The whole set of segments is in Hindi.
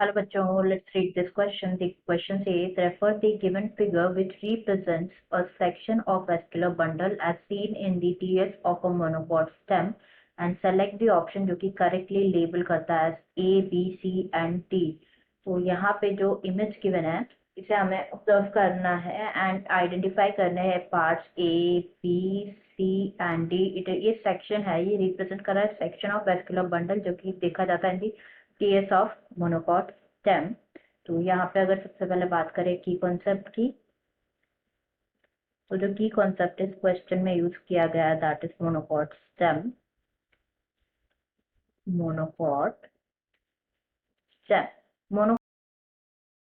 Hello bachcho, let's read this question. The question says, refer the given figure which represents a section of vascular bundle as seen in the TS of a monopod stem and select the option जो कि correctly label करता है as A, B, C and D. तो यहाँ पे जो image given है इसे हमें observe करना है and identify करने हैं parts A, B, C and D. ये section है, ये represent कर रहा है section of vascular bundle जो कि देखा जाता है केस ऑफ मोनोकॉट स्टेम। तो यहाँ पे अगर सबसे पहले बात करें की कॉन्सेप्ट की, तो जो की कॉन्सेप्ट इस क्वेश्चन में यूज किया गया है that is monocot stem. Monocot stem mono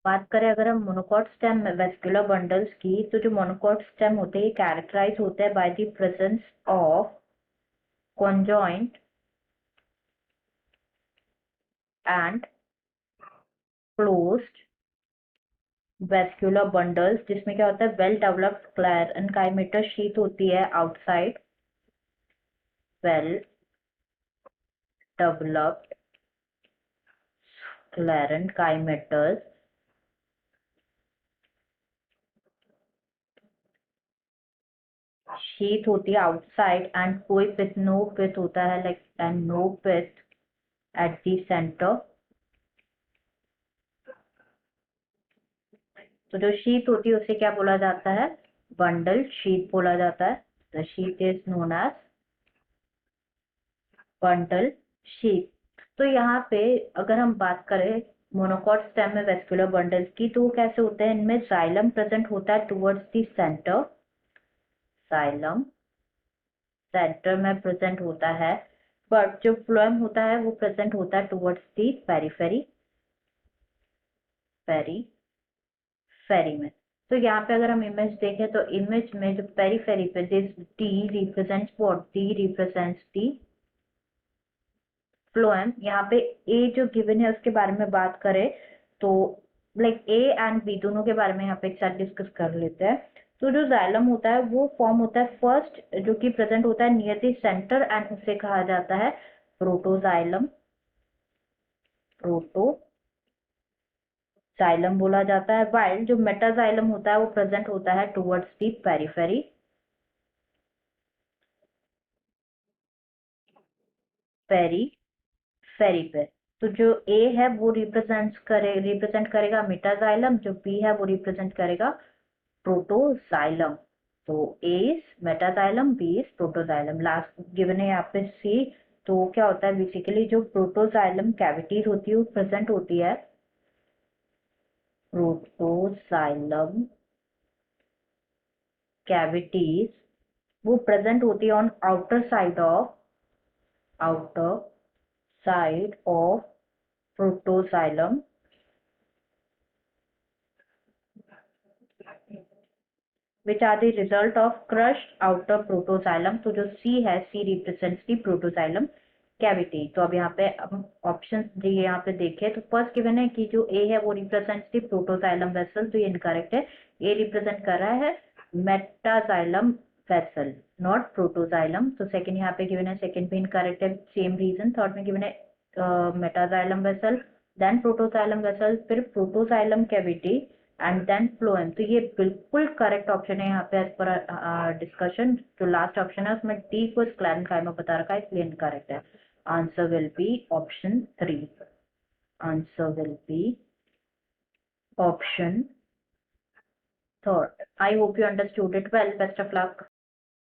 बात करें अगर हम मोनोकॉट स्टेम में वेस्कुलर बंडल्स की, तो जो मोनोकॉट स्टेम होते हैं कैरेक्टराइज होते हैं by the presence of conjoint and closed vascular bundles, जिसमें क्या होता है वेल डेवलप्ड क्लेरेन्काइमेटर शीथ होती है आउटसाइड, वेल डेवलप्ड क्लेरेन्काइमेटर्स शीथ होती है आउटसाइड एंड कोई पिथ नो पिथ होता है like and no pith at the center. तो जो शीथ होती है उसे क्या बोला जाता है, बंडल शीथ बोला जाता है। The sheath is known as bundle sheath. तो यहाँ पे अगर हम बात करें मोनोकॉट स्टेम में वेस्कुलर बंडल्स की, तो वो कैसे होते हैं, इनमें जाइलम प्रेजेंट होता है towards the centre, xylem centre में प्रेजेंट होता है, बट जो फ्लोएम होता है वो प्रेजेंट होता है टुवर्ड्स दी पेरीफेरी, पेरीफेरी में। तो यहाँ पे अगर हम इमेज देखें तो इमेज में जो पेरीफेरी पे this D represents what, D represents the phloem. यहाँ पे ए जो गिवन है उसके बारे में बात करें तो लाइक ए एंड बी दोनों के बारे में यहाँ पे एक साथ डिस्कस कर लेते हैं। तो जो जाइलम होता है वो फॉर्म होता है फर्स्ट जो कि प्रेजेंट होता है नियर द सेंटर एंड उसे कहा जाता है प्रोटोजाइलम, प्रोटोजाइलम बोला जाता है। वाइल जो मेटाजाइलम होता है वो प्रेजेंट होता है टुवर्ड्स दी पेरीफेरी, पेरीफेरी पे। तो जो ए है वो रिप्रेजेंट करेगा मेटाजाइलम, जो बी है वो रिप्रेजेंट करेगा प्रोटोजाइलम। तो A is metaxylem, B is protoxylem. Last given है यहाँ पे सी। तो क्या होता है बेसिकली जो प्रोटोजाइलम कैविटीज होती है वो प्रेजेंट होती है, प्रोटोजाइलम कैविटीज वो प्रेजेंट होती है on outer side of protoxylem, which are the result of crushed outer protoxylem। तो जो C है, C represents the protoxylem cavity। तो अब यहाँ पे ऑप्शन दिए यहाँ पे देखें तो फर्स्ट गिवन है कि जो A है वो रिप्रेजेंट्स द प्रोटोजाइलम वेसल, तो ये इनकरेक्ट है। A रिप्रेजेंट कर रहा है मेटाजाइलम वेसल, नॉट प्रोटोजाइलम। तो सेकंड यहाँ पे गिवन है, सेकंड भी इनकरेक्ट है, सेम रीजन। थर्ड में गिवन है metaxylem vessel, then protoxylem vessel, फिर protoxylem cavity and then phloem. तो ये बिल्कुल करेक्ट ऑप्शन है यहाँ पे एज पर डिस्कशन। जो लास्ट ऑप्शन है उसमें डी को स्क्लेरेन्काइमा बता रखा है, इसलिए इनकरेक्ट है। Answer will be option 3। Answer will be option 3rd। I hope you understood it well. Best of luck.